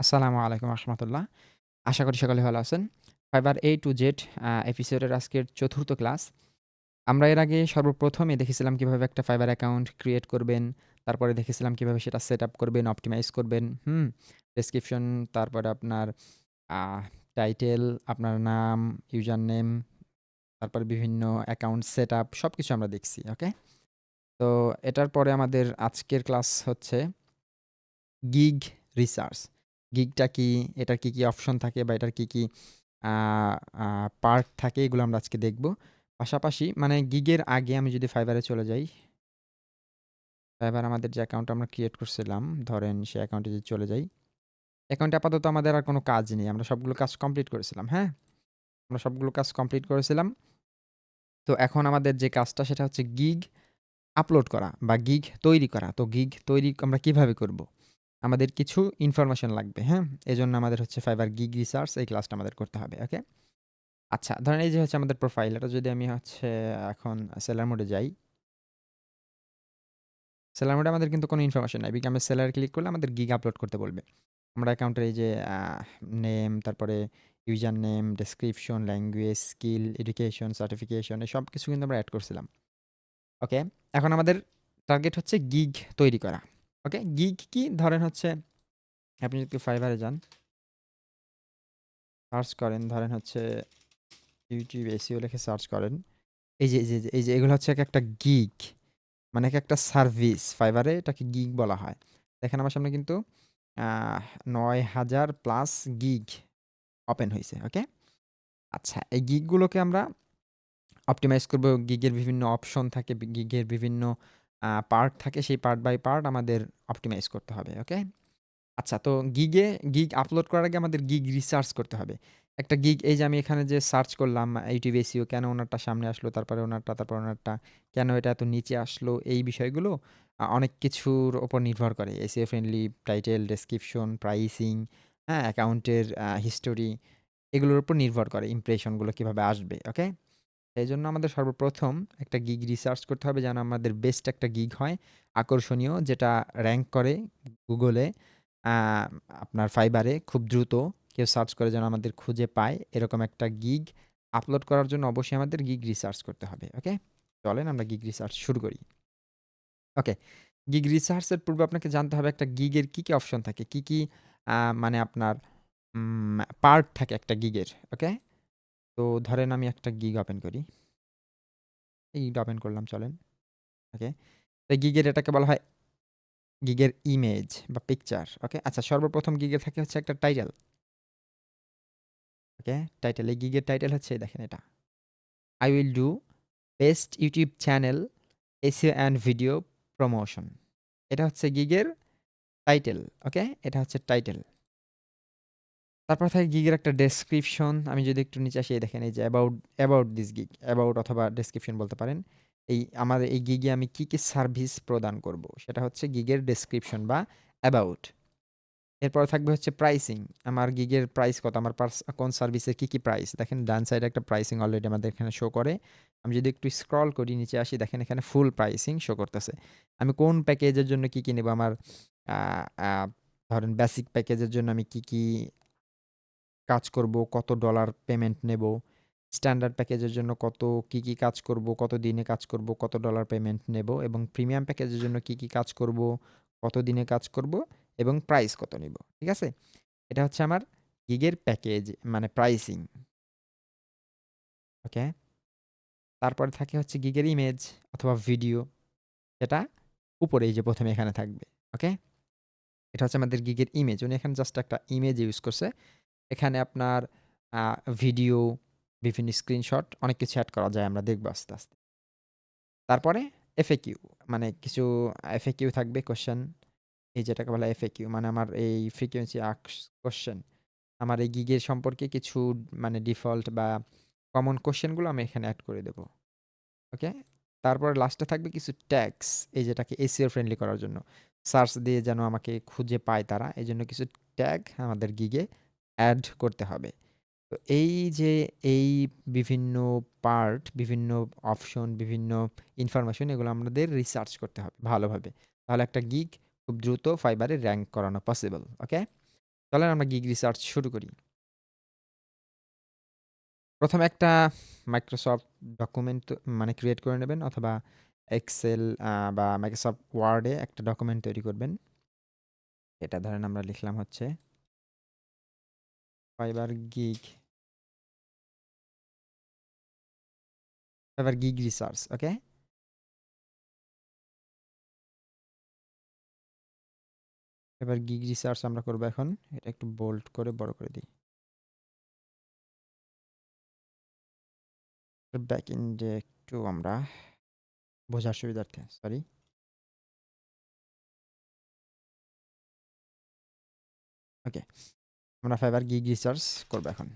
আসসালামু আলাইকুম রহমতুল্লাহ। আশা করি সকলে ভালো আছেন। ফাইবার A to Z এপিসোডের আজকের ৪র্থ ক্লাস। আমরা এর আগে সর্বপ্রথমে দেখেছিলাম কিভাবে একটা ফাইবার অ্যাকাউন্ট ক্রিয়েট করবেন। তারপরে দেখেছিলাম কিভাবে সেটা সেটআপ করবেন, অপটিমাইজ করবেন। ডেসক্রিপশন, তারপরে আপনার আ টাইটেল, আপনার নাম, ইউজার নেম, তারপরে বিভিন্ন অ্যাকাউন্ট সেটআপ সবকিছু আমরা দেখছি। ওকে? তো এটার পরে আমাদের আজকের ক্লাস হচ্ছে গিগ রিসার্চ। গিগটা কি? এটার কি, কি অপশন থাকে বা এটার কি, কি আ আ পার্ট থাকে এগুলো আমরা আজকে দেখব। পাশাপাশি মানে গিগের আগে আমি যদি ফাইবারে চলে যাই, ফাইবার আমাদের যে অ্যাকাউন্ট আমরা ক্রিয়েট করছিলাম, ধরেন সে অ্যাকাউন্টে যদি চলে যাই, অ্যাকাউন্টে আপাতত আমাদের আর কোনো কাজ নেই। আমরা সবগুলো কাজ কমপ্লিট করেছিলাম, হ্যাঁ? আমরা সবগুলো কাজ কমপ্লিট করেছিলাম। তো এখন আমাদের যে কাজটা সেটা হচ্ছে গিগ আপলোড করা বা গিগ তৈরি করা। তো গিগ তৈরি আমরা কিভাবে করব? আমাদের কিছু ইনফরমেশন লাগবে, হ্যাঁ? এজন্য আমাদের হচ্ছে ফাইবার গিগ রিসার্চ এই ক্লাসটা আমাদের করতে হবে, ওকে? আচ্ছা, ধরেন এই যে হচ্ছে আমাদের প্রোফাইল। এটা যদি আমি হচ্ছে এখন সেলার মোডে যাই। সেলার মোডে আমাদের কিন্তু কোনো ইনফরমেশন নাই। আমরা সেলারে ক্লিক করলে আমাদের গিগ আপলোড করতে বলবে। আমরা অ্যাকাউন্টের এই যে নেম, তারপরে user name, description, language, skill, education, certification এই সবকিছু কিন্তু আমরা এড করছিলাম। ওকে? এখন আমাদের টার্গেট হচ্ছে গিগ তৈরি করা। ওকে? গিগ কি? ধরেন হচ্ছে আপনি যদি ফাইবারে যান, সার্চ করেন, ধরেন হচ্ছে YouTube SEO লিখে সার্চ করেন। এই যে এগুলো হচ্ছে একেকটা গিগ। মানে একেকটা সার্ভিস। ফাইবারে এটাকে গিগ বলা হয়। দেখেন আমার সামনে কিন্তু আহ ৯,০০০ প্লাস গিগ ওপেন হইছে। ওকে? আচ্ছা, এই গিগগুলোকে আমরা অপটিমাইজ করব। গিগের বিভিন্ন অপশন থাকে, গিগের বিভিন্ন পার্ট থাকে। সেই পার্ট বাই পার্ট আমাদের অপটিমাইজ করতে হবে। ওকে? আচ্ছা, তো গিগ আপলোড করার আগে আমাদের গিগ রিসার্চ করতে হবে। একটা গিগ এই যে আমি এখানে যে সার্চ করলাম YouTube SEO কেন ওনারটা সামনে আসলো, তারপরে ওনারটা, তারপর ওনারটা, কেন এটা এত নিচে আসলো, এই বিষয়গুলো অনেক কিছুর উপর নির্ভর করে। SEO friendly title, description, pricing, হ্যাঁ? অ্যাকাউন্টের হিস্টোরি এগুলোর উপর নির্ভর করে ইমপ্রেশনগুলো কিভাবে আসবে। ওকে? এইজন্য আমাদের সর্বপ্রথম একটা গিগ রিসার্চ করতে হবে যেন আমাদের বেস্ট একটা গিগ হয়, আকর্ষণীয় যেটা র‍্যাংক করে গুগলে, আ আপনার ফাইবারে খুব দ্রুত কেউ সার্চ করে যেন আমাদের খুঁজে পায়, এরকম একটা গিগ আপলোড করার জন্য অবশ্যই আমাদের গিগ রিসার্চ করতে হবে। ওকে? চলেন আমরা গিগ রিসার্চ শুরু করি। ওকে। গিগ রিসার্চ এর পূর্বে আপনাকে জানতে হবে একটা গিগের কি, কি অপশন থাকে? কি, কি মানে আপনার পার্ট থাকে একটা গিগের। ওকে? তো ধরেন আমি একটা গিগ ওপেন করি। এই গিগটা ওপেন করলাম চলেন। ওকে। তো গিগের এটাকে বলা হয় গিগের ইমেজ বা পিকচার। ওকে? আচ্ছা, সর্বপ্রথম গিগে থাকে হচ্ছে একটা টাইটেল। ওকে? টাইটেল। এই গিগের টাইটেল হচ্ছে এই দেখেন এটা। I will do best YouTube channel SEO and video promotion. এটা হচ্ছে গিগের টাইটেল। ওকে? এটা হচ্ছে টাইটেল। তারপর থাকে গিগের একটা ডেসক্রিপশন। আমি যদি একটু নিচে আসি এই দেখেন এই যে অ্যাবাউট দিস গিগ। অ্যাবাউট অথবা ডেসক্রিপশন বলতে পারেন। আমার এই গিগে আমি কি, কি সার্ভিস প্রদান করব? সেটা হচ্ছে গিগের ডেসক্রিপশন বা অ্যাবাউট। এরপরে থাকবে হচ্ছে প্রাইসিং। আমার গিগের প্রাইস কত? আমার কোন সার্ভিসের কি, কি প্রাইস? দেখেন ডান সাইডে একটা প্রাইসিং অলরেডি আমাদের এখানে শো করে। আমি যদি একটু স্ক্রল করি নিচে আসি দেখেন এখানে ফুল প্রাইসিং শো করতেছে। আমি কোন প্যাকেজের জন্য কি, কি নেব? আমার আ আ ধরেন বেসিক প্যাকেজের জন্য আমি কি, কি কাজ করব? কত ডলার পেমেন্ট নেব? স্ট্যান্ডার্ড প্যাকেজের জন্য কি, কি কাজ করব? কত দিনে কাজ করব? কত ডলার পেমেন্ট নেব? এবং প্রিমিয়াম প্যাকেজের জন্য কি, কি কাজ করব? কত দিনে কাজ করব? এবং প্রাইস কত নিব? ঠিক আছে? এটা হচ্ছে আমার গিগের প্যাকেজ মানে প্রাইসিং। ওকে? তারপরে থাকে হচ্ছে গিগের ইমেজ অথবা ভিডিও, যেটা উপরে এই যে ১ম এ এখানে থাকবে। ওকে? এটা হচ্ছে আমাদের গিগের ইমেজ। উনি এখানে জাস্ট একটা ইমেজ ইউজ করছে। এখানে আপনার আ ভিডিও, বিভিন্ন স্ক্রিনশট অনেক কিছু এড করা যায় আমরা দেখব আস্তে, আস্তে। তারপরে FAQ মানে কিছু FAQ থাকবে কোয়েশ্চেন, এই যেটাকে বলা হয় FAQ মানে আমার এই ফ্রিকোয়েন্সি আস্কড কোয়েশ্চেন। আমার এই গিগের সম্পর্কে কিছু মানে ডিফল্ট বা কমন কোয়েশ্চেন গুলো আমি এখানে এড করে দেব। ওকে? তারপরে লাস্টে থাকবে কিছু ট্যাগস এই যেটাকে SEO ফ্রেন্ডলি করার জন্য। সার্চ দিয়ে যেন আমাকে খুঁজে পায় তারা। এজন্য কিছু ট্যাগ আমাদের গিগে এড করতে হবে। তো এই যে এই বিভিন্ন পার্ট, বিভিন্ন অপশন, বিভিন্ন ইনফরমেশন এগুলো আমাদের রিসার্চ করতে হবে ভালোভাবে। তাহলে একটা গিগ খুব দ্রুত ফাইবারে র‍্যাংক করানো পসিবল। ওকে? চলেন আমরা গিগ রিসার্চ শুরু করি। প্রথমে একটা মাইক্রোসফট ডকুমেন্ট মানে ক্রিয়েট করে নেবেন, অথবা এক্সেল বা মাইক্রোসফট ওয়ার্ডে একটা ডকুমেন্ট তৈরি করবেন। এটা ধরেন আমরা লিখলাম হচ্ছে ফাইবার গিগ রিসার্চ। ওকে, এবার গিগ রিসার্চ আমরা করবো এখন। এটা একটু বোল্ড করে বড় করে দিই, ব্যাক এন্ডে একটু আমরা বোঝার সুবিধার্থে, সরি। ওকে, আমরা ফাইবার গিগ রিসার্চ করবো এখন।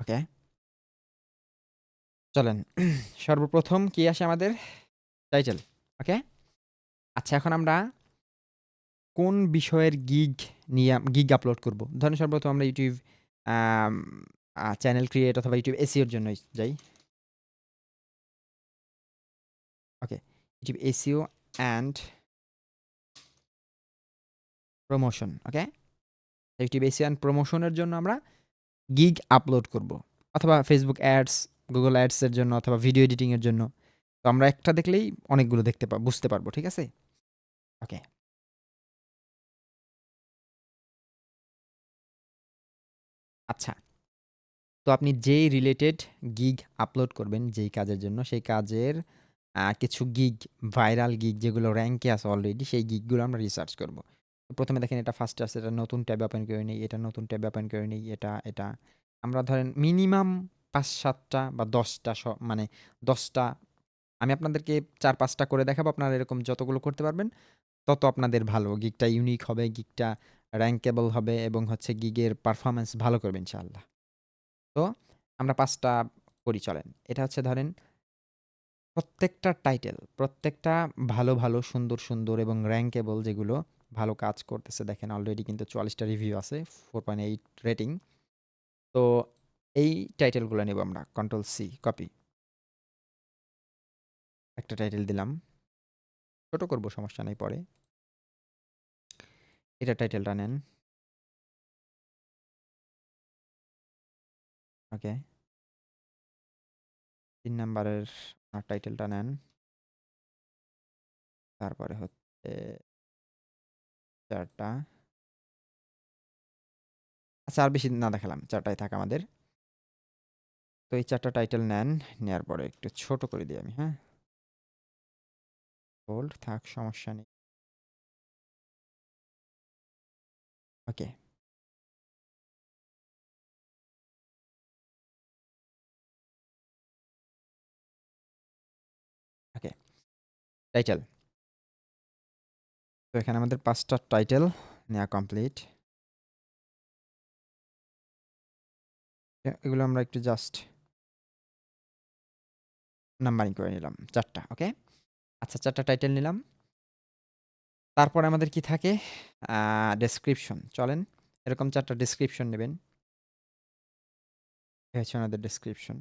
ওকে, চলেন। সর্বপ্রথম কি আসে আমাদের? টাইটেল। ওকে, আচ্ছা এখন আমরা কোন বিষয়ের নিয়ে গিগ আপলোড করব? ধরেন সর্বপ্রথম আমরা ইউটিউব চ্যানেল ক্রিয়েট অথবা ইউটিউব এসইওর জন্য যাই। Okay, YouTube SEO and promotion. Okay, YouTube SEO and প্রমোশনের জন্য আমরা গিগ আপলোড করব, অথবা ফেসবুক অ্যাডস, গুগল অ্যাডসের জন্য, অথবা ভিডিও এডিটিংয়ের জন্য। তো আমরা একটা দেখলেই অনেকগুলো বুঝতে পারবো, ঠিক আছে? ওকে, আচ্ছা। তো আপনি যেই রিলেটেড গিগ আপলোড করবেন যেই কাজের জন্য, সেই কাজের কিছু গিগ, ভাইরাল গিগ যেগুলো র্যাঙ্কে আছে অলরেডি, সেই গিগগুলো আমরা রিসার্চ করব। তো প্রথমে দেখেন এটা ফার্স্টে আছে, এটা নতুন ট্যাবে ওপেন করে নিই, এটা নতুন ট্যাবে ওপেন করে নিই, এটা আমরা ধরেন মিনিমাম ৫-৭টা বা ১০টা মানে ১০টা, আমি আপনাদেরকে ৪-৫টা করে দেখাবো। আপনারা এরকম যতগুলো করতে পারবেন তত আপনাদের ভালো। গিগটা ইউনিক হবে, গিগটা র‍্যাঙ্কেবল হবে, এবং হচ্ছে গিগের পারফরম্যান্স ভালো করবে ইনশাআল্লাহ। তো আমরা ৫টা করি, চলেন। এটা হচ্ছে ধরেন প্রত্যেকটা টাইটেল, প্রত্যেকটা ভালো, ভালো, সুন্দর, সুন্দর এবং র‍্যাঙ্কেবল যেগুলো ভালো কাজ করতেছে, দেখেন অলরেডি কিন্তু ৪৪টা রিভিউ আছে, 4.8 রেটিং। তো এই টাইটেলগুলো নেব আমরা। Control C, copy. একটা টাইটেল দিলাম। ছোট করব, সমস্যা নাই পরে। এটা টাইটেলটা নেন। ওকে। ৩ নাম্বারের টাইটেলটা নেন। তারপরে হচ্ছে ৪ টা। আচ্ছা আর বেশি না দেখালাম, ৪ টাই থাক আমাদের। তো এই ৪ টা টাইটেল নেন। নেয়ার পরে একটু ছোট করে দিই আমি, হ্যাঁ? বোল্ড থাক, সমস্যা নেই। ওকে, ওকে। টাইটেল। তো এখানে আমাদের ৫ টা টাইটেল নেয়া কমপ্লিট। এগুলো আমরা একটু জাস্ট নাম্বারিং করে নিলাম। ৪ টা, ওকে? আচ্ছা ৪ টা টাইটেল নিলাম। তারপরে আমাদের কি থাকে? ডেসক্রিপশন। চলেন এরকম ৪ টা ডেসক্রিপশন নেবেন। এই হচ্ছে আমাদের ডেসক্রিপশন।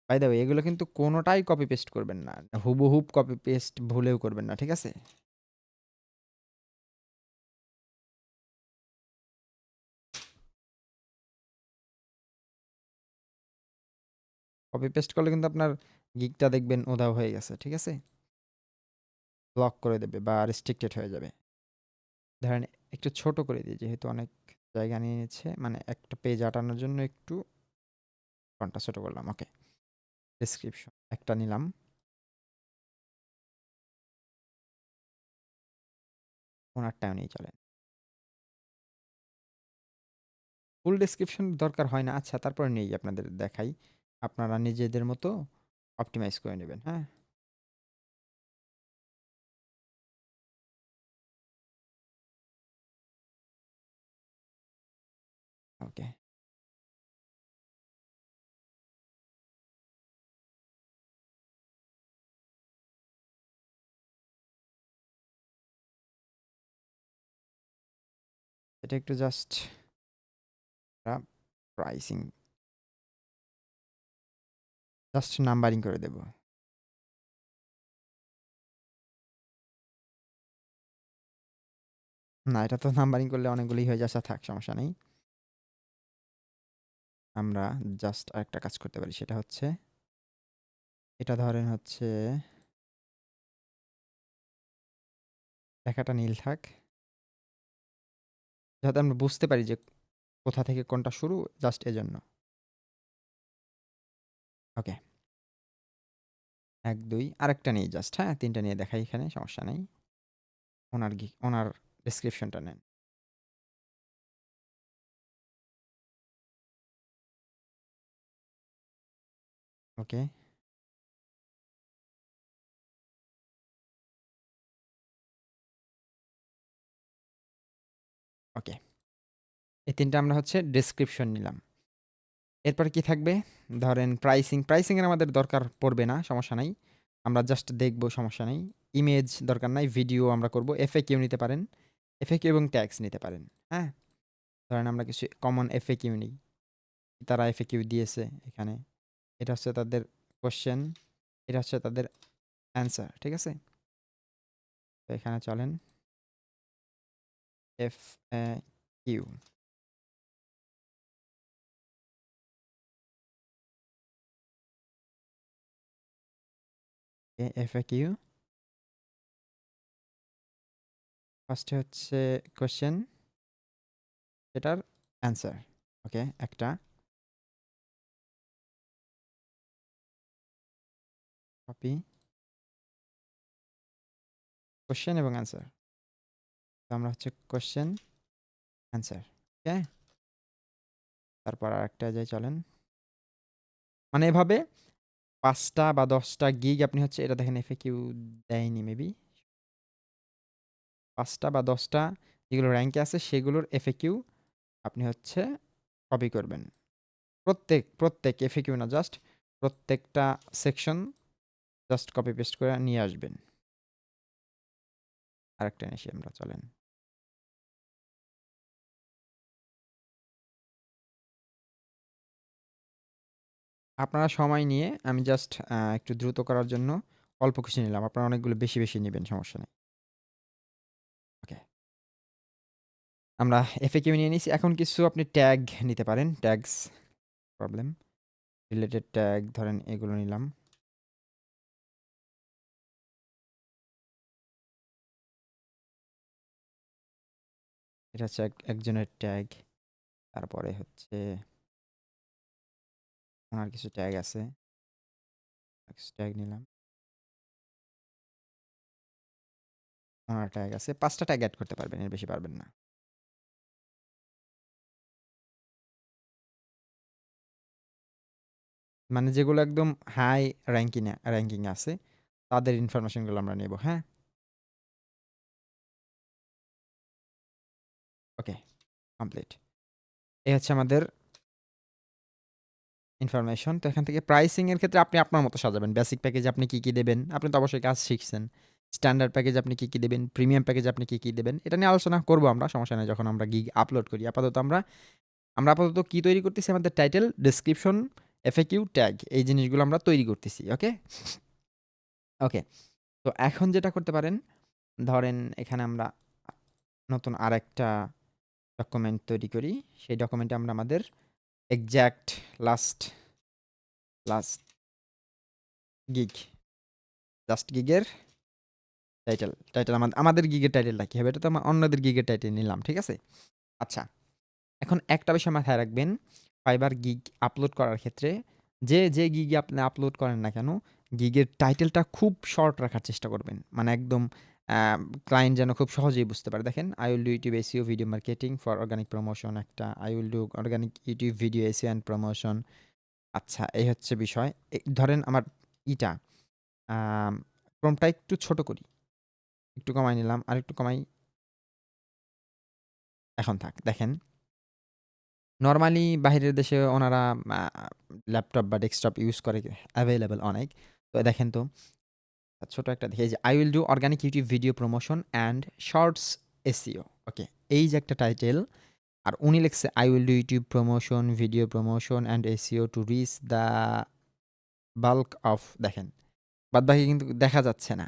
বাই দ্য ওয়ে এগুলো কিন্তু কোনটাই কপি পেস্ট করবেন না। হুবহুব কপি পেস্ট ভুলেও করবেন না, ঠিক আছে? কপি পেস্ট করলে কিন্তু আপনার গিগটা দেখবেন উধাও হয়ে গেছে, ঠিক আছে? ব্লক করে দেবে বা রেস্ট্রিক্টেড হয়ে যাবে। ধরেন একটু ছোট করে দিই, যেহেতু অনেক জায়গা নিয়ে নিচ্ছে, মানে একটা পেজ আটানোর জন্য একটু ফন্টটা ছোট করলাম। ওকে, ডেসক্রিপশন একটা নিলাম। ওনারটাও নিয়ে চলেন। ফুল ডেসক্রিপশন দরকার হয় না। আচ্ছা তারপরে নেই, আপনাদের দেখাই। আপনারা নিজেদের মতো অপটিমাইজ করে নেবেন, হ্যাঁ? ওকে, এটা একটু জাস্ট প্রাইসিং জাস্ট নাম্বারিং করে দেব। না, এটা তো নাম্বারিং করলে অনেকগুলোই হয়ে যাচ্ছে। থাক, সমস্যা নেই। আমরা জাস্ট আরেকটা কাজ করতে পারি, সেটা হচ্ছে এটা ধরেন হচ্ছে লেখাটা নীল থাক। যাতে আমরা বুঝতে পারি যে কোথা থেকে কোনটা শুরু, জাস্ট এজন্য। ওকে। ১, ২ আরেকটা নেই জাস্ট, হ্যাঁ? ৩ টা নিয়ে দেখাই এখানে, সমস্যা নেই। ওনার ডেসক্রিপশনটা নেন। ওকে, ওকে। এই ৩ টা আমরা হচ্ছে ডেসক্রিপশন নিলাম। এরপরে কি থাকবে? ধরেন প্রাইসিং এর আমাদের দরকার পড়বে না, সমস্যা নাই। আমরা জাস্ট দেখব, সমস্যা নেই। ইমেজ দরকার নাই, ভিডিও আমরা করব। FAQ নিতে পারেন। FAQ এবং ট্যাগস নিতে পারেন, হ্যাঁ? ধরেন আমরা কিছু কমন FAQ নিই। তারা FAQ দিয়েছে এখানে। এটা হচ্ছে তাদের কোয়েশ্চেন, এটা হচ্ছে তাদের অ্যান্সার, ঠিক আছে? তো এখানে চলেন FAQ। FAQ ফার্স্টে হচ্ছে কোয়েশ্চেন, এটার অ্যান্সার। ওকে, একটা কপি, কোয়েশ্চেন এবং অ্যান্সার। তো আমরা হচ্ছে কোয়েশ্চেন, অ্যান্সার, ওকে? তারপর আরেকটা যাই, চলেন। মানে এভাবে ৫ টা বা ১০ টা গিগ আপনি হচ্ছে এটা দেখেন FAQ দেয়নি মেবি। ৫ টা বা ১০ টা যেগুলো র‍্যাংকে আছে সেগুলোর FAQ আপনি হচ্ছে কপি করবেন। প্রত্যেক FAQ না, জাস্ট প্রত্যেকটা সেকশন জাস্ট কপি পেস্ট করে নিয়ে আসবেন। আরেকটা নিয়ে আসি আমরা, চলেন। আপনারা সময় নিয়ে, আমি জাস্ট একটু দ্রুত করার জন্য অল্প কিছু নিলাম। আপনারা অনেকগুলো বেশি নিবেন, সমস্যা নেই। ওকে। আমরা FAQ নিয়ে নিয়েছি। এখন কিছু আপনি ট্যাগ নিতে পারেন। Tags problem. রিলেটেড ট্যাগ ধরেন এগুলো নিলাম। এটা হচ্ছে একজনের ট্যাগ। তারপরে হচ্ছে ওনার কিছু ট্যাগ আছে। কিছু ট্যাগ নিলাম। ওনার ট্যাগ আছে। ৫ টা ট্যাগ এড করতে পারবেন, এর বেশি পারবেন না। মানে যেগুলো একদম হাই র‍্যাংকিং এ আছে, তাদের ইনফরমেশন গুলো আমরা নেব, হ্যাঁ? ওকে, কমপ্লিট। এই হচ্ছে আমাদের ইনফরমেশন। তো এখান থেকে প্রাইসিং এর ক্ষেত্রে আপনি আপনার মতো সাজাবেন। বেসিক প্যাকেজে আপনি কি দেবেন? আপনি তো অবশ্যই কাজ শিখছেন। স্ট্যান্ডার্ড প্যাকেজে আপনি কি দেবেন? প্রিমিয়াম প্যাকেজে আপনি কি দেবেন? এটা নিয়ে আলোচনা করব আমরা, সমস্যা নাই, যখন আমরা গিগ আপলোড করি। আপাতত আমরা আপাতত কি তৈরি করতেছি? আমাদের টাইটেল, ডেসক্রিপশন, FAQ, ট্যাগ, এই জিনিসগুলো আমরা তৈরি করতেছি। ওকে? ওকে। তো এখন যেটা করতে পারেন, ধরেন এখানে আমরা নতুন আরেকটা ডকুমেন্ট তৈরি করি। সেই ডকুমেন্টে আমরা আমাদের exact last last gig, last গিগের টাইটেল আমাদের গিগের টাইটেলটা কি হবে? এটা তো অন্যদের গিগের টাইটেল নিলাম, ঠিক আছে? আচ্ছা, এখন একটা বিষয় মাথায় রাখবেন, ফাইবার গিগ আপলোড করার ক্ষেত্রে যে গিগে আপনি আপলোড করেন না কেন, গিগের টাইটেলটা খুব শর্ট রাখার চেষ্টা করবেন। মানে একদম ক্লায়েন্ট যেন খুব সহজেই বুঝতে পারে। দেখেন, I will do YouTube SEO video marketing for organic promotion একটা, I will do organic YouTube video SEO and promotion। আচ্ছা, এই হচ্ছে বিষয়। ধরেন আমার ইটা আম প্রম্পটটা একটু ছোট করি। একটু কমায় নিলাম, আরেকটু কমাই। এখন থাক। দেখেন, নরমালি বাহিরের দেশে ওনারা আ ল্যাপটপ বা ডেস্কটপ ইউজ করে, এভেইলেবল অনেক। তো দেখেন তো, ছোট একটা দেখি, এই যে I will do organic YouTube video promotion and shorts SEO। ওকে, এই যে একটা টাইটেল, আর উনি লিখছে I will do YouTube promotion, video promotion and SEO to reach the bulk of দেখেন। বাদবাকি কিন্তু দেখা যাচ্ছে না।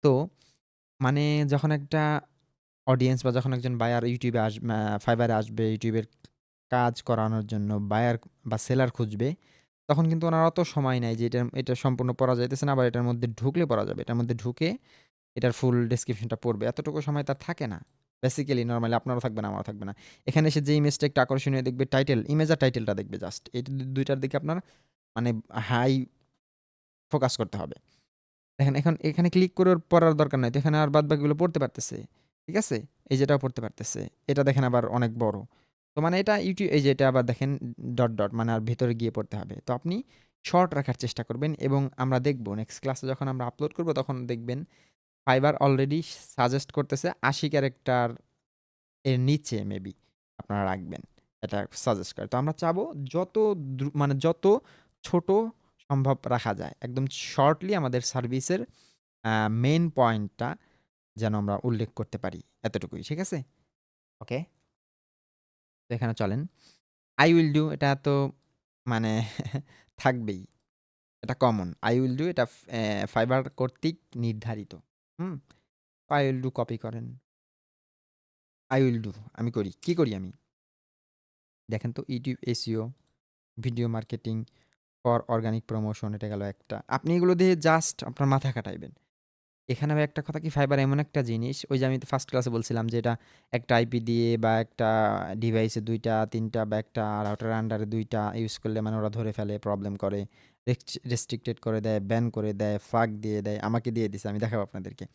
তো মানে যখন একটা অডিয়েন্স বা যখন একজন বায়ার YouTube এ Fiverr এ আসবে YouTube এর কাজ করানোর জন্য বায়ার বা সেলার খুঁজবে, তখন কিন্তু ওনার অত সময় নাই যে এটা সম্পূর্ণ পড়া যাইতেছে না, আবার এটার মধ্যে ঢুকলে পড়া যাবে। এটার মধ্যে ঢুকে এটার ফুল ডেসক্রিপশনটা পড়বে। এতটুকু সময় তার থাকে না। বেসিক্যালি নরমালি আপনারও থাকবে না, আমারও থাকবে না। এখানে এসে যে ইমেজটা একটু আকর্ষণীয় দেখবে টাইটেল, ইমেজ আর টাইটেলটা দেখবে জাস্ট। এই ২ টার দিকে আপনার মানে হাই ফোকাস করতে হবে। দেখেন এখন এখানে ক্লিক করে ওর পড়ার দরকার নাই। তো এখানে আর বাদবাকিগুলো পড়তে পারতেছে। ঠিক আছে? এই যে এটাও পড়তে পারতেছে। এটা দেখেন আবার অনেক বড়। তো মানে এটা এই যে এটা আবার দেখেন ডট মানে আর ভেতরে গিয়ে পড়তে হবে। তো আপনি শর্ট রাখার চেষ্টা করবেন এবং আমরা দেখব নেক্সট ক্লাসে যখন আমরা আপলোড করব তখন দেখবেন Fiverr অলরেডি সাজেস্ট করতেছে ৮০ ক্যারেক্টার এর নিচে মেবি আপনারা রাখবেন। এটা সাজেস্ট করে। তো আমরা চাবো যত মানে যত ছোট সম্ভব রাখা যায়। একদম শর্টলি আমাদের সার্ভিসের মেইন পয়েন্টটা যেন আমরা উল্লেখ করতে পারি। এতটুকুই। ঠিক আছে? ওকে? তো এখানে চলেন। I will do এটা তো মানে থাকবেই। এটা কমন। I will do এটা Fiverr কর্তৃক নির্ধারিত। হুম? I will do কপি করেন। I will do আমি করি। কি করি আমি? দেখেন তো YouTube SEO, video marketing for organic promotion এটা গেল একটা। আপনি এগুলো দিয়ে জাস্ট আপনার মাথা খাটাইবেন। এখানে ভাই একটা কথা কি ফাইবার এমন একটা জিনিস, ওই যে আমি ফার্স্ট ক্লাসে বলছিলাম যে এটা একটা আইপি দিয়ে বা একটা ডিভাইসে ২ টা ৩ টা বা একটা রাউটারের আন্ডারে ২ টা ইউজ করলে মানে ওরা ধরে ফেলে, প্রবলেম করে, রেস্ট্রিক্টেড করে দেয়, ব্যান করে দেয়, ফাঁক দিয়ে দেয়। আমাকে দিয়ে দিছে, আমি দেখাবো আপনাদেরকে।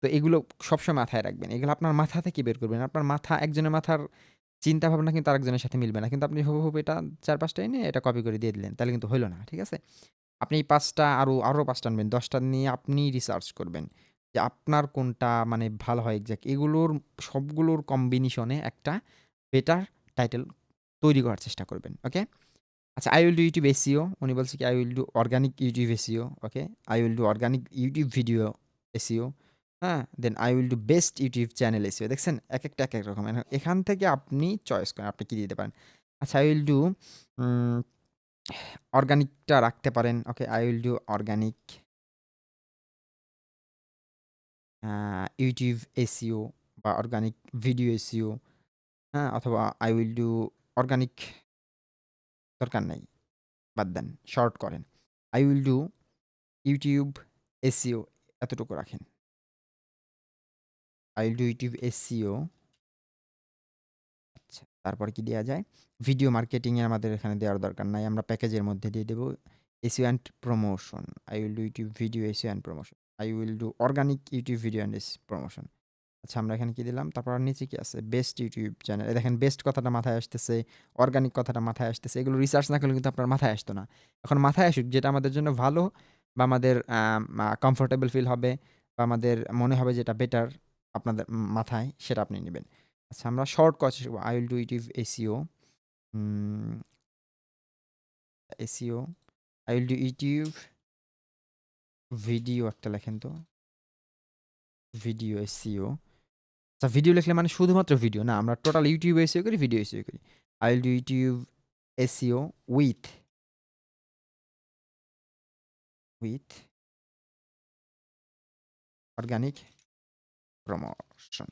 তো এগুলো সবসময় মাথায় রাখবেন। এগুলো আপনার মাথা থেকে বের করবেন। আপনার মাথা একজনের মাথার চিন্তা ভাবনা কিন্তু আরেকজনের সাথে মিলবে না। কিন্তু আপনি হুবহু এটা ৪-৫ টা এনে এটা কপি করে দিয়ে দিলেন। তাহলে কিন্তু হইল না। ঠিক আছে? আপনি এই ৫ টা আরো ৫ টা আনবেন। ১০ টা নিয়ে আপনি রিসার্চ করবেন। যে আপনার কোনটা মানে ভালো হয় এক্সাক্ট। এগুলোর সবগুলোর কম্বিনেশনে একটা বেটার টাইটেল তৈরি করার চেষ্টা করবেন। ওকে? আচ্ছা I will do YouTube SEO উনি বলছে কি I will do organic YouTube SEO okay? I will do organic YouTube video SEO হ্যাঁ? দেন I will do best YouTube channel SEO দেখছেন? একেকটা একেক রকম। এখান থেকে আপনি চয়েস করেন আপনি কি দিতে পারেন। আচ্ছা I will do উম অর্গানিকটা রাখতে পারেন। ওকে? I will do organic YouTube SEO বা অর্গানিক ভিডিও SEO হ্যাঁ? অথবা I will do অর্গানিক দরকার নাই। বাদ দেন। শর্ট করেন। I will do YouTube SEO এতটুকু রাখেন। I will do YouTube SEO আচ্ছা, তারপরে কি দেয়া যায়? ভিডিও মার্কেটিং এ আমাদের এখানে দেওয়ার দরকার নাই। আমরা প্যাকেজের মধ্যে দিয়ে দেব SEO and promotion. I will do YouTube video SEO and promotion. I will do organic YouTube video and promotion. আচ্ছা আমরা এখানে কি দিলাম? তারপর আর নিচে কি আছে? Best YouTube channel. এই দেখেন বেস্ট কথাটা মাথায় আসতেছে, অর্গানিক কথাটা মাথায় আসতেছে। এগুলো রিসার্চ না করলে কিন্তু আপনার মাথায় আসতো না। এখন মাথায় আসুক যেটা আমাদের জন্য ভালো বা আমাদের কমফোর্টেবল ফিল হবে বা আমাদের মনে হবে যেটা বেটার আপনাদের মাথায় সেটা আপনি নিবেন। আচ্ছা আমরা শর্ট কথা শিখব। I will do YouTube SEO um SEO I will do YouTube video একটা লেখেন তো। ভিডিও SEO আচ্ছা ভিডিও লিখলে মানে শুধুমাত্র ভিডিও না, আমরা টোটাল YouTube SEO করি, ভিডিও SEO করি। I will do YouTube SEO with organic promotion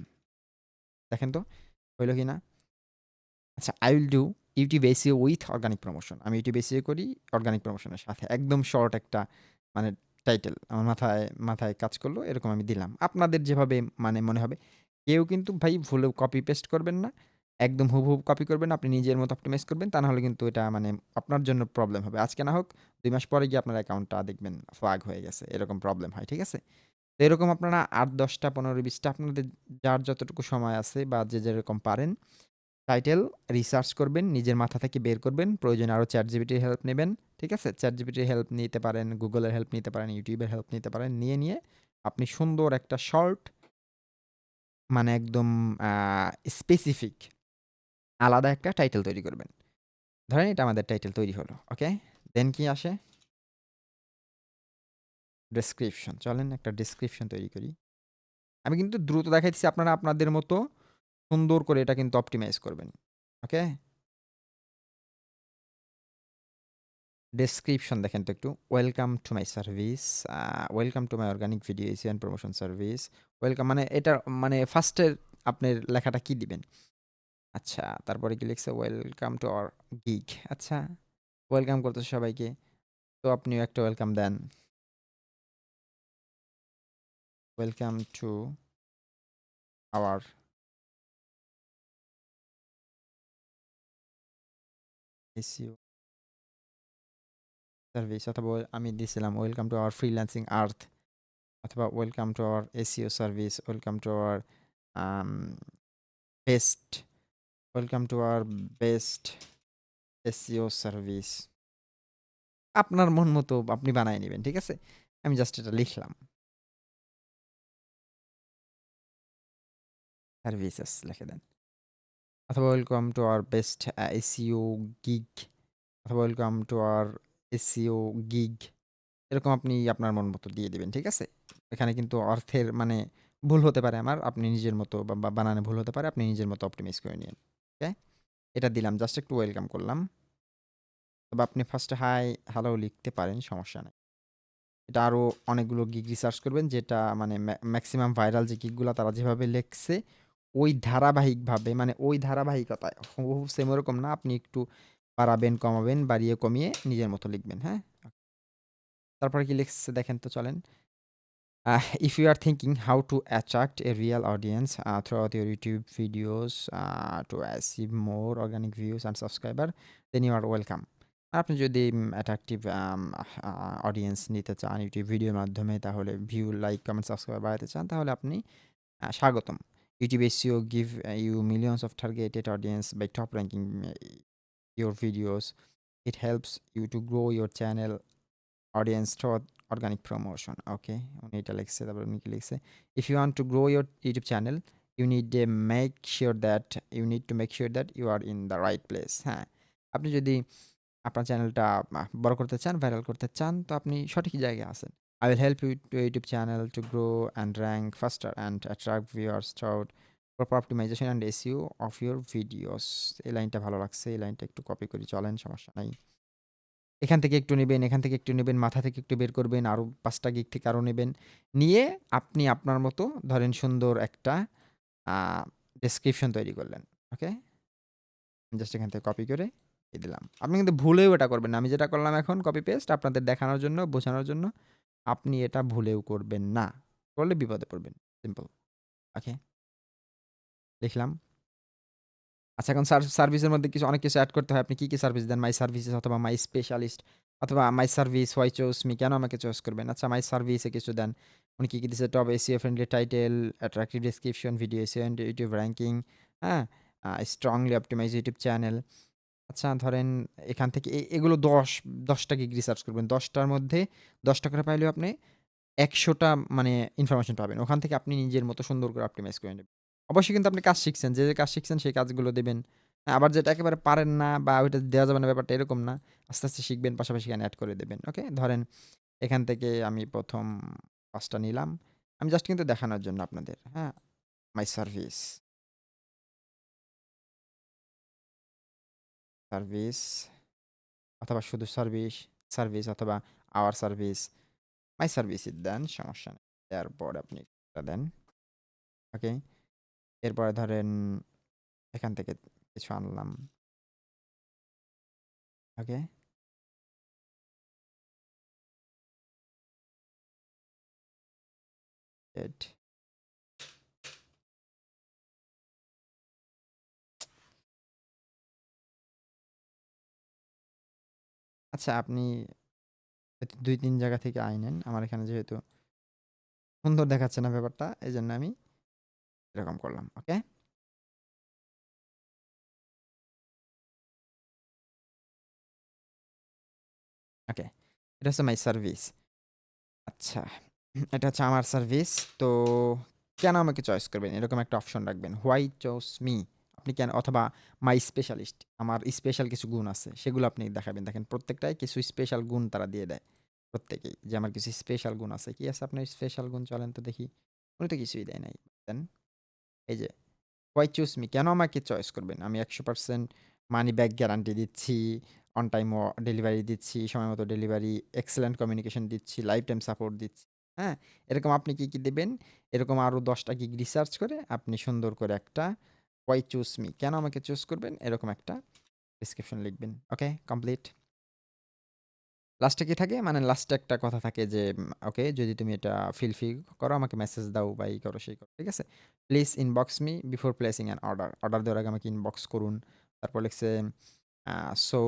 দেখেন তো হইল কিনা? আচ্ছা I will do YouTube SEO with organic promotion আমি YouTube SEO করি অর্গানিক প্রমোশনের সাথে। একদম শর্ট একটা মানে টাইটেল আমার মাথায় কাজ করলো এরকম আমি দিলাম। আপনাদের যেভাবে মানে মনে হবে। কেউ কিন্তু ভাই ভুলেও কপি পেস্ট করবেন না। একদম হুবহু কপি করবেন না। আপনি নিজের মতো অপটিমাইজ করবেন। তা না হলে কিন্তু এটা মানে আপনার জন্য প্রবলেম হবে। আজকে না হোক ২ মাস পরে গিয়ে আপনার অ্যাকাউন্টটা দেখবেন ফ্ল্যাগ হয়ে গেছে। এরকম প্রবলেম হয়। ঠিক আছে? তো এরকম আপনারা ৮, ১০ টা ১৫, ২০ টা আপনাদের যার যতটুকু সময় আছে বা যে যেরকম পারেন টাইটেল রিসার্চ করবেন, নিজের মাথা থেকে বের করবেন। প্রয়োজনে আরো ChatGPT এর হেল্প নেবেন। ঠিক আছে? ChatGPT এর হেল্প নিতে পারেন, Google এর হেল্প নিতে পারেন, YouTube এর হেল্প নিতে পারেন। নিয়ে আপনি সুন্দর একটা শর্ট মানে একদম আ স্পেসিফিক আলাদা একটা টাইটেল তৈরি করবেন। ধরেন এটা আমাদের টাইটেল তৈরি হলো। ওকে? দেন কি আসে? ডেসক্রিপশন। চলেন একটা ডেসক্রিপশন তৈরি করি। আমি কিন্তু দ্রুত দেখাইতেছি আপনারা আপনাদের মতো সুন্দর করে এটা কিন্তু অপটিমাইজ করবেন। ওকে? ডেসক্রিপশন দেখেন তো একটু। Welcome to my service, welcome to my organic video SEO and promotion service. Welcome মানে এটা মানে ফার্স্টের আপনার লেখাটা কি দিবেন? আচ্ছা, তারপরে কি লিখছে? Welcome to our gig. আচ্ছা, ওয়েলকাম করতেছে সবাইকে। তো আপনিও একটা ওয়েলকাম দেন। Welcome to our SEO service, অথবা আমি দিছিলাম welcome to our freelancing earth, অথবা welcome to our SEO service, welcome to our um best, welcome to our best SEO service. আপনার মন মতো আপনি বানায় নিবেন, ঠিক আছে? আমি জাস্ট এটা লিখলাম। সার্ভিসেস লিখে দেন। অথবা welcome to our best SEO gig, অথবা welcome to our SEO gig. এরকম আপনি আপনার মন মতো দিয়ে দিবেন, ঠিক আছে? এখানে কিন্তু অর্থের মানে ভুল হতে পারে আমার। আপনি নিজের মতো বা বানানে ভুল হতে পারে। আপনি নিজের মতো অপটিমাইজ করে নিয়েন। ওকে? এটা দিলাম। জাস্ট একটু ওয়েলকাম করলাম। তবে আপনি ফার্স্টে হাই, হ্যালো লিখতে পারেন, সমস্যা নাই। এটা আরো অনেকগুলো গিগ রিসার্চ করবেন, যেটা মানে ম্যাক্সিমাম ভাইরাল যে গিগগুলা তারা যেভাবে লেখছে, ওই ধারাবাহিকভাবে মানে ওই ধারাবাহিকতায় হুবহু সেম ওরকম না। আপনি একটু বাড়াবেন, কমাবেন, বাড়িয়ে কমিয়ে নিজের মতো লিখবেন, হ্যাঁ? তারপরে কি লিখছে দেখেন তো চলেন। If you are thinking how to attract a real audience throughout your YouTube videos to achieve more organic views and subscriber, then you are welcome. আপনি যদি অ্যাট্রাকটিভ অডিয়েন্স নিতে চান ইউটিউব ভিডিওর মাধ্যমে, তাহলে ভিউ, লাইক, কমেন্ট, সাবস্ক্রাইবার বাড়াতে চান, তাহলে আপনি স্বাগতম। YouTube SEO give you millions of targeted audience by top ranking your videos. It helps you to grow your channel audience through organic promotion. Okay, উনি এটা লিখছে। তারপর উনি কি লিখছে? If you want to grow your YouTube channel, you need you need to make sure that you are in the right place. হ্যাঁ, আপনি যদি আপনার চ্যানেলটা বড় করতে চান, ভাইরাল করতে চান, তো আপনি সঠিক জায়গায় আছেন। I will help you to YouTube channel to grow and rank faster and attract viewers throughout proper optimization and SEO of your videos. এই লাইনটা ভালো লাগছে। এই লাইনটা একটু কপি করি, চলেন, সমস্যা নাই। এখান থেকে একটু নিবেন, এখান থেকে একটু নিবেন, মাথা থেকে একটু বের করবেন, আরো ৫ টা গিগ থেকে আরো নিবেন। নিয়ে আপনি আপনার মতো ধরেন সুন্দর একটা আ ডেসক্রিপশন তৈরি করলেন। ওকে? জাস্ট এখান থেকে কপি করে দিয়ে দিলাম। আপনি কিন্তু ভুলেও এটা করবেন না। আমি যেটা করলাম এখন কপি পেস্ট আপনাদের দেখানোর জন্য, বোঝানোর জন্য। আপনি এটা ভুলেও করবেন না। করলে বিপদে পড়বেন। সিম্পল। ওকে? লিখলাম। আচ্ছা, এখন সার্ভিসের মধ্যে অনেক কিছু এড করতে হয়। আপনি কি সার্ভিস দেন? মাই সার্ভিসেস, অথবা মাই স্পেশালিস্ট, অথবা my service why choose me, কেন আমাকে চয়েস করবেন? আচ্ছা, মাই সার্ভিসে কিছু দেন। উনি কি দিছে? Top SEO friendly title, attractive description, video SEO and YouTube ranking, হ্যাঁ? Strongly optimise YouTube channel. আচ্ছা, ধরেন এখান থেকে এগুলো ১০ টা গিগ রিসার্চ করবেন। ১০ টার মধ্যে ১০ টা করে পাইলেও আপনি ১০০ টা মানে ইনফরমেশন পাবেন। ওখান থেকে আপনি নিজের মতো সুন্দর করে অপটিমাইজ করে নেবেন। অবশ্যই কিন্তু আপনি কাজ শিখছেন। যে কাজ শিখছেন সেই কাজগুলো দিবেন। আবার যেটা একেবারে পারেন না বা ওইটা দেওয়া যাবে না, ব্যাপারটা এরকম না। আস্তে, আস্তে শিখবেন, পাশাপাশি এখানে এড করে দেবেন। ওকে? ধরেন এখান থেকে আমি ১ম ৫ টা নিলাম। আমি জাস্ট কিন্তু দেখানোর জন্য আপনাদের, হ্যাঁ? মাই সার্ভিস, সার্ভিস, অথবা শুধু সার্ভিস, সার্ভিস, অথবা আওয়ার সার্ভিস, মাই সার্ভিসই দেন, সমস্যা নেই। দেওয়ার পর আপনি এটা দেন। ওকে? এরপরে ধরেন এখান থেকে কিছু আনলাম। ওকে? এড। আচ্ছা, আপনি ২-৩ জায়গা থেকে আইনেন। আমার এখানে যেহেতু সুন্দর দেখাচ্ছে না ব্যাপারটা, এজন্য আমি এরকম করলাম। ওকে? ওকে। এটা হচ্ছে মাই সার্ভিস। আচ্ছা, এটা হচ্ছে আমার সার্ভিস। তো কেন আমাকে চয়েস করবেন? এরকম একটা অপশন রাখবেন। Why choose me? আপনি কেন, অথবা মাই স্পেশালিস্ট, আমার স্পেশাল কিছু গুণ আছে, সেগুলো আপনি দেখাবেন। দেখেন প্রত্যেকটায় কিছু স্পেশাল গুণ তারা দিয়ে দেয়। প্রত্যেকেই। যে আমার কিছু স্পেশাল গুণ আছে। কি আছে আপনার স্পেশাল গুণ? চলেন তো দেখি। উনি তো কিছুই দেয় নাই। দেন, এই যে হোয়াই চুজ মি? কেন আমাকে চয়েস করবেন? আমি ১০০% মানি ব্যাক গ্যারান্টি দিচ্ছি। অন টাইম ডেলিভারি দিচ্ছি, সময় মতো ডেলিভারি, এক্সেলেন্ট কমিউনিকেশন দিচ্ছি, লাইফ টাইম সাপোর্ট দিচ্ছি। হ্যাঁ? এরকম আপনি কি দিবেন? এরকম আরো ১০ টা গিগ রিসার্চ করে আপনি সুন্দর করে একটা হোয়াই চুজ মি, কেন আমাকে চুজ করবেন? এরকম একটা ডেসক্রিপশন লিখবেন। ওকে, কমপ্লিট। লাস্টে কি থাকে? মানে লাস্টে একটা কথা থাকে যে, ওকে যদি তুমি এটা ফিল করো আমাকে মেসেজ দাও বা এই করো সেই করো। ঠিক আছে? Please inbox me before placing an order. Order দেওয়ার আগে আমাকে ইনবক্স করুন। তারপর লিখছে so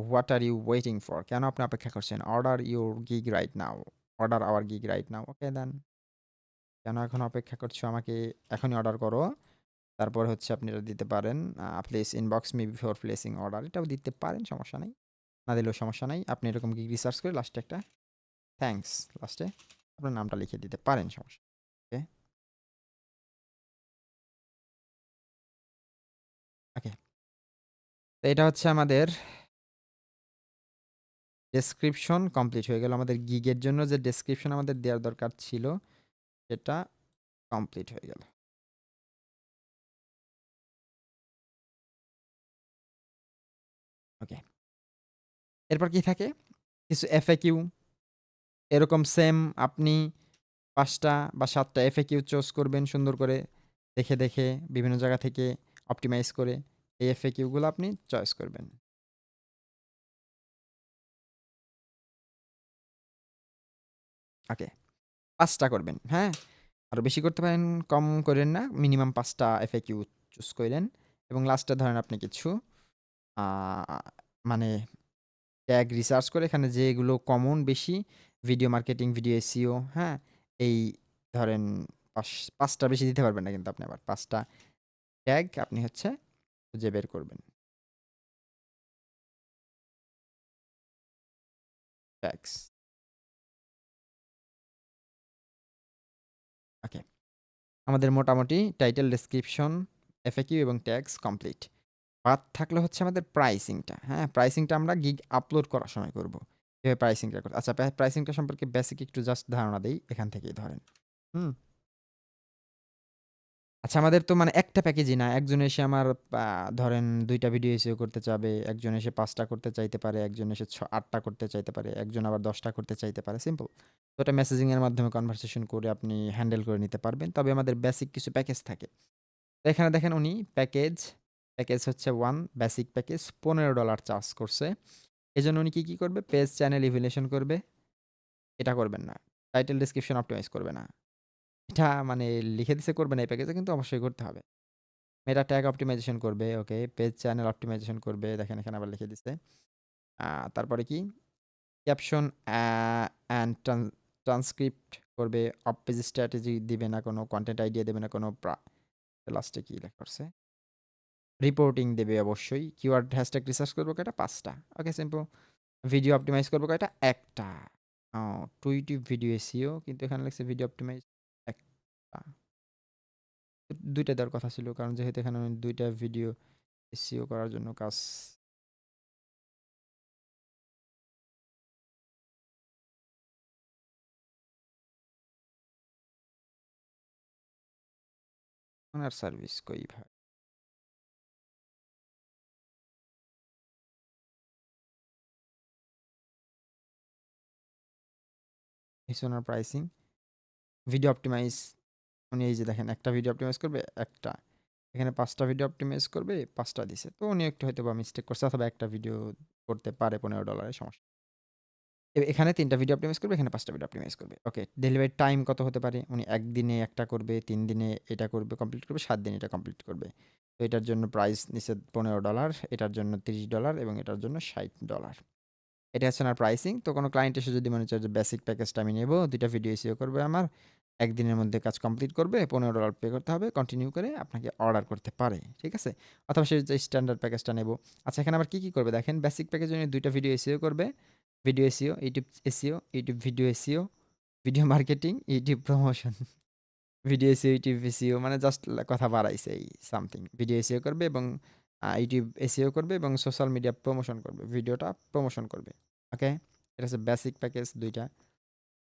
what are you waiting for? কেন আপনি অপেক্ষা করছেন? Order your gig right now. Order our gig right now. Okay then. কেন এখন অপেক্ষা করছো? আমাকে এখনই অর্ডার করো। তারপর হচ্ছে আপনি এটা দিতে পারেন please inbox me before placing order. এটাও দিতে পারেন, সমস্যা নাই। না দিলেও সমস্যা নাই। আপনি এরকম গিগ রিসার্চ করে লাস্টে একটা থ্যাংকস লাস্টে আপনার নামটা লিখে দিতে পারেন, সমস্যা ওকে। ওকে, তো এটা হচ্ছে আমাদের ডেসক্রিপশন কমপ্লিট হয়ে গেল। আমাদের গিগের জন্য যে ডেসক্রিপশন আমাদের দেওয়ার দরকার ছিল সেটা কমপ্লিট হয়ে গেল। ওকে, এরপর কি থাকে? কিছু এফএকিউ, এরকম সেম আপনি ৫টা বা ৭টা এফএকিউ চুজ করবেন সুন্দর করে দেখে, দেখে বিভিন্ন জায়গা থেকে অপটিমাইজ করে এই এফএকিউ গুলো আপনি চয়েস করবেন। ওকে, ৫টা করবেন, হ্যাঁ? আরো বেশি করতে পারেন, কম কইরেন না। মিনিমাম ৫টা এফএকিউ চুজ কইরেন এবং লাস্টে ধরেন আপনি কিছু আ মানে ট্যাগ রিসার্চ করে এখানে যেগুলো কমন বেশি ভিডিও মার্কেটিং, ভিডিও এসইও, হ্যাঁ? এই ধরেন ৫ টা বেশি দিতে পারবেন না কিন্তু আপনি আবার ৫ টা ট্যাগ আপনি হচ্ছে খুঁজে বের করবেন। ট্যাগস। ওকে। আমাদের মোটামুটি টাইটেল, ডেসক্রিপশন, এফএকিউ এবং ট্যাগস কমপ্লিট। বাদ থাকলো হচ্ছে আমাদের প্রাইসিংটা, হ্যাঁ? প্রাইসিংটা আমরা গিগ আপলোড করার সময় করব। কিভাবে প্রাইসিংটা করব? আচ্ছা, প্রাইসিংটা সম্পর্কে বেসিক একটু জাস্ট ধারণা দেই এখান থেকেই ধরেন। হুম? আচ্ছা, আমাদের তো মানে একটা প্যাকেজই না। একজন এসে আমার আ ধরেন ২ টা ভিডিও এসইও করতে চাবে, একজন এসে ৫ টা করতে চাইতে পারে, একজন এসে ৮ টা করতে চাইতে পারে, একজন আবার ১০ টা করতে চাইতে পারে। সিম্পল। তো এটা মেসেজিং এর মাধ্যমে কনভারসেশন করে আপনি হ্যান্ডেল করে নিতে পারবেন। তবে আমাদের বেসিক কিছু প্যাকেজ থাকে। তো এখানে দেখেন উনি প্যাকেজ হচ্ছে 1 বেসিক প্যাকেজ $15 চার্জ করছে। এজন্য উনি কি করবে? পেজ চ্যানেল ইভ্যালুয়েশন করবে। এটা করবেন না। টাইটেল ডেসক্রিপশন অপটিমাইজ করবে না। এটা মানে লিখে দিছে করবে না এই প্যাকেজে, কিন্তু অবশ্যই করতে হবে। মেটা ট্যাগ অপটিমাইজেশন করবে, ওকে। পেজ চ্যানেল অপটিমাইজেশন করবে। দেখেন এখানে আবার লিখে দিছে। আ তারপরে কি? ক্যাপশন অ্যান্ড ট্রান্সক্রিপ্ট করবে। অফ পেজ স্ট্র্যাটেজি দিবে না কোনো, কনটেন্ট আইডিয়া দেবে না কোনো, লাস্টে কি লেখা আছে? রিপোর্টিং দেবে অবশ্যই। কিওয়ার্ড হ্যাশট্যাগ রিসার্চ করব কয়টা? ৫ টা। ওকে, সিম্পল। ভিডিও অপটিমাইজ করব কয়টা? ১ টা। ও টুইটিভ ভিডিও এসইও, কিন্তু এখানে লেখছে ভিডিও অপটিমাইজ ১ টা। ২ টা দেওয়ার কথা ছিল। কারণ যেহেতু এখানে আমি ২ টা ভিডিও এসইও করার জন্য কাজ ওনার সার্ভিস কই ভাই? হইছে ওনার প্রাইসিং। ভিডিও অপটিমাইজ উনি এই যে দেখেন একটা ভিডিও অপটিমাইজ করবে ১ টা। এখানে ৫ টা ভিডিও অপটিমাইজ করবে ৫ টা দিছে। তো উনি একটু হয়তোবা মিস্টেক করছে, অথবা একটা ভিডিও করতে পারে $15 এর সমস্যা। এখানে ৩ টা ভিডিও অপটিমাইজ করবে, এখানে ৫ টা ভিডিও অপটিমাইজ করবে। ওকে, ডেলিভারি টাইম কত হতে পারে? উনি ১ দিনে একটা করবে, ৩ দিনে এটা করবে, কমপ্লিট করবে, ৭ দিনে এটা কমপ্লিট করবে। তো এটার জন্য প্রাইস নিছে $15, এটার জন্য $30 এবং এটার জন্য $60। এটা হচ্ছে আমার প্রাইসিং। তো কোনো ক্লায়েন্ট এসে যদি মনে চায় যে বেসিক প্যাকেজটা আমি নেব, ২ টা ভিডিও এসইও করবে আমার, ১ দিনের মধ্যে কাজ কমপ্লিট করবে, $15 পে করতে হবে, কন্টিনিউ করে আপনাকে অর্ডার করতে পারে। ঠিক আছে? অথবা সে যে স্ট্যান্ডার্ড প্যাকেজটা নেব। আচ্ছা, এখানে আবার কি করবে দেখেন, বেসিক প্যাকেজে উনি ২ টা ভিডিও এসইও করবে। Video SEO, YouTube SEO, YouTube video SEO, video marketing, YouTube promotion. Video SEO, YouTube SEO মানে জাস্ট কথা বাড়াইছে এই সামথিং। ভিডিও এসইও করবে এবং ইউটিউব এসইও করবে এবং সোশ্যাল মিডিয়া প্রমোশন করবে। ভিডিওটা প্রমোশন করবে। ওকে? এটা হচ্ছে বেসিক প্যাকেজ ২ টা।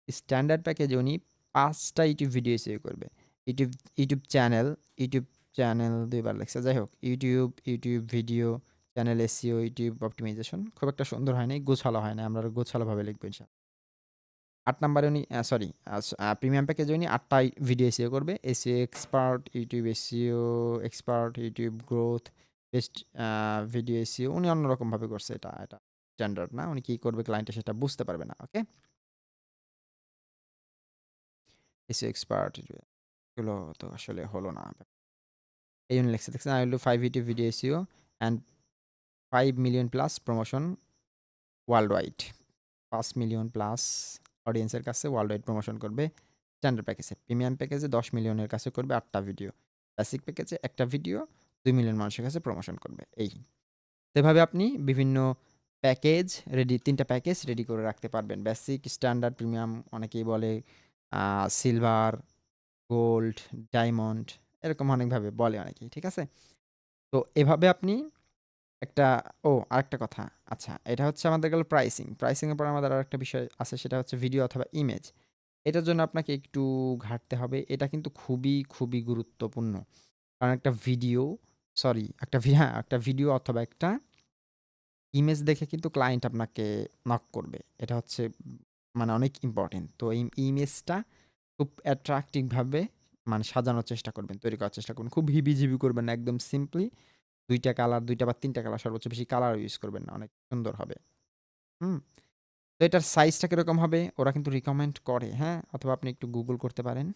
স্ট্যান্ডার্ড প্যাকেজে উনি ৫ টা ইউটিউব ভিডিও এসইও করবে। YouTube YouTube channel, YouTube channel ২ বার লেখছে। যাই হোক, YouTube video channel SEO, YouTube optimization খুব একটা সুন্দর হয় নাই, গোছালো হয় নাই। আমরা আরো গোছালোভাবে লিখব ইনশাআল্লাহ। ৮ নাম্বারে উনি সরি প্রিমিয়াম প্যাকেজে উনি ৮ টাই ভিডিও এসইও করবে। SEO expert, YouTube SEO expert, YouTube growth, best video SEO উনি অন্যরকমভাবে করছে এটা স্ট্যান্ডার্ড না। উনি কি করবে ক্লায়েন্টে সেটা বুঝতে পারবে না। ওকে? এসইও এক্সপার্ট এগুলো তো আসলে হলো না। এই জন্য লিখছে দেখছেন I will do 5 YouTube video SEO and 5 million plus promotion worldwide ৫ million plus অডিয়েন্সের কাছে ওয়ার্ল্ড ওয়াইড প্রমোশন করবে স্ট্যান্ডার্ড প্যাকেজে। প্রিমিয়াম প্যাকেজে ১০ মিলিয়নের কাছে করবে ৮ টা ভিডিও। বেসিক প্যাকেজে একটা ভিডিও ২ মিলিয়ন মানুষের কাছে প্রমোশন করবে। এই। তো এভাবে আপনি বিভিন্ন প্যাকেজ ৩ টা প্যাকেজ রেডি করে রাখতে পারবেন। বেসিক, স্ট্যান্ডার্ড, প্রিমিয়াম অনেকেই বলে সিলভার, গোল্ড, ডায়মন্ড এরকম অনেকভাবে বলে অনেকেই। ঠিক আছে? তো এভাবে আপনি একটা আরেকটা কথা। আচ্ছা, এটা হচ্ছে আমাদের গেল প্রাইসিং। প্রাইসিং এর পর আমাদের আরেকটা বিষয় আছে সেটা হচ্ছে ভিডিও অথবা ইমেজ। এটার জন্য আপনাকে একটু ঘাঁটতে হবে। এটা কিন্তু খুবই, খুবই গুরুত্বপূর্ণ। কারণ একটা ভিডিও একটা ভিডিও অথবা একটা ইমেজ দেখে কিন্তু ক্লায়েন্ট আপনাকে নক করবে। এটা হচ্ছে মানে অনেক ইম্পোর্টেন্ট। তো এই ইমেজটা খুব অ্যাট্রাকটিভ ভাবে মানে সাজানোর চেষ্টা করবেন, তৈরি করার চেষ্টা করবেন। খুব হিবিজিবি করবেন না। একদম সিম্পলি ২ টা কালার, ২ টা বা ৩ টা কালার সর্বোচ্চ বেশি কালার ইউজ করবেন না। অনেক সুন্দর হবে। হুম? তো এটার সাইজটা কিরকম হবে? ওরা কিন্তু রিকমেন্ড করে, হ্যাঁ? অথবা আপনি একটু গুগল করতে পারেন।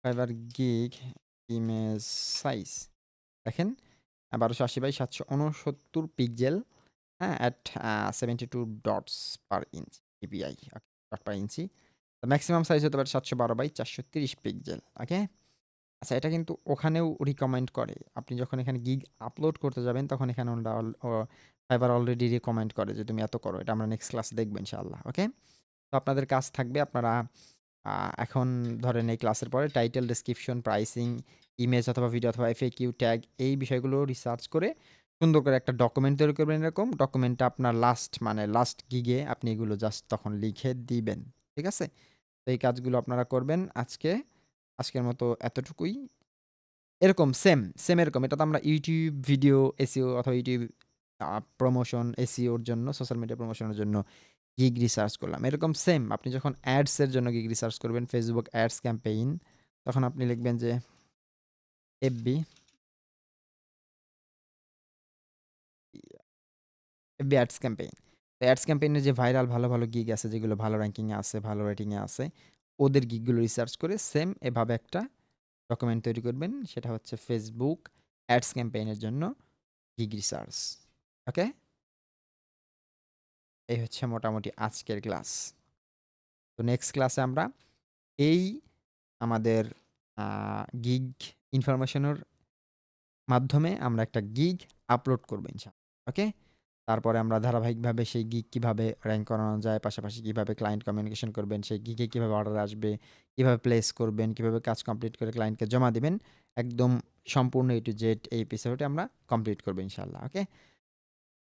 Fibre gig image size. দেখেন ১২৮০/৭৬৯ পিক্সেল, হ্যাঁ? At 72 dots per inch DPI dot per inch. Maximum size হতে পারে ৭১২/৪৩০ পিক্সেল। ওকে? আচ্ছা এটা কিন্তু ওখানেও রিকমেন্ড করে। আপনি যখন এখানে গিগ আপলোড করতে যাবেন তখন এখানে ওরা ফাইবার অলরেডি রিকমেন্ড করে যে তুমি এত করো। এটা আমরা নেক্সট ক্লাসে দেখব ইনশাআল্লাহ। ওকে? তো আপনাদের কাজ থাকবে আপনারা আ এখন ধরেন এই ক্লাসের পরে টাইটেল, ডেসক্রিপশন, প্রাইসিং, ইমেজ অথবা ভিডিও অথবা এফএকিউ ট্যাগ এই বিষয়গুলো রিসার্চ করে সুন্দর করে একটা ডকুমেন্ট তৈরি করবেন এরকম। ডকুমেন্টটা আপনার লাস্ট গিগে আপনি এগুলো জাস্ট তখন লিখে দিবেন। ঠিক আছে? তো এই কাজগুলো আপনারা করবেন আজকের মতো এতটুকুই। এরকম সেম এরকম। এটা তো আমরা YouTube ভিডিও এসইও অথবা YouTube প্রমোশন এসইওর জন্য সোশ্যাল মিডিয়া প্রমোশনের জন্য গিগ রিসার্চ করলাম। এরকম সেম আপনি যখন অ্যাডস এর জন্য গিগ রিসার্চ করবেন Facebook অ্যাডস ক্যাম্পেইন তখন আপনি লিখবেন যে FB অ্যাডস ক্যাম্পেইন। তো অ্যাডস ক্যাম্পেইনের যে ভাইরাল ভালো গিগ আছে যেগুলো ভালো র‍্যাংকিং এ আছে, ভালো রেটিং এ আছে, ওদের গিগগুলো রিসার্চ করে সেম এভাবে একটা ডকুমেন্ট তৈরি করবেন। সেটা হচ্ছে Facebook অ্যাডস ক্যাম্পেইনের জন্য গিগ রিসার্চ। ওকে? এই হচ্ছে মোটামুটি আজকের ক্লাস। তো নেক্সট ক্লাসে আমরা এই আমাদের আ গিগ ইনফরমেশনের মাধ্যমে আমরা একটা গিগ আপলোড করব ইনশাআল্লাহ। ওকে? তারপরে আমরা ধারাবাহিকভাবে সেই গিগ কিভাবে র‍্যাংক করানো যায়, পাশাপাশি কিভাবে ক্লায়েন্ট কমিউনিকেশন করবেন, সেই গিগে কিভাবে অর্ডার আসবে, কিভাবে প্লেস করবেন, কিভাবে কাজ কমপ্লিট করে ক্লায়েন্টকে জমা দিবেন। একদম সম্পূর্ণ A to Z এই এপিসোডে আমরা কমপ্লিট করব ইনশাআল্লাহ। ওকে?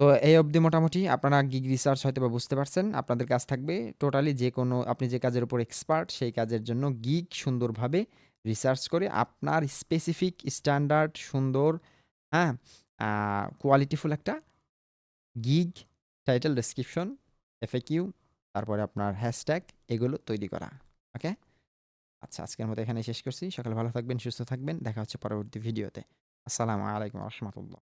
তো এই অবধি মোটামুটি আপনারা গিগ রিসার্চ হয়তোবা বুঝতে পারছেন। আপনাদের কাজ থাকবে টোটালি যেকোনো আপনি যে কাজের উপর এক্সপার্ট সেই কাজের জন্য গিগ সুন্দরভাবে রিসার্চ করে আপনার স্পেসিফিক স্ট্যান্ডার্ড সুন্দর, হ্যাঁ? আ কোয়ালিটিফুল একটা গিগ টাইটেল, ডেসক্রিপশন, এফএকিউ তারপরে আপনার হ্যাশট্যাগ এগুলো তৈরি করা। ওকে? আচ্ছা আজকের মতো এখানেই শেষ করছি। সকালে ভালো থাকবেন, সুস্থ থাকবেন। দেখা হচ্ছে পরবর্তী ভিডিওতে। আসসালামু আলাইকুম ওয়া রাহমাতুল্লাহ।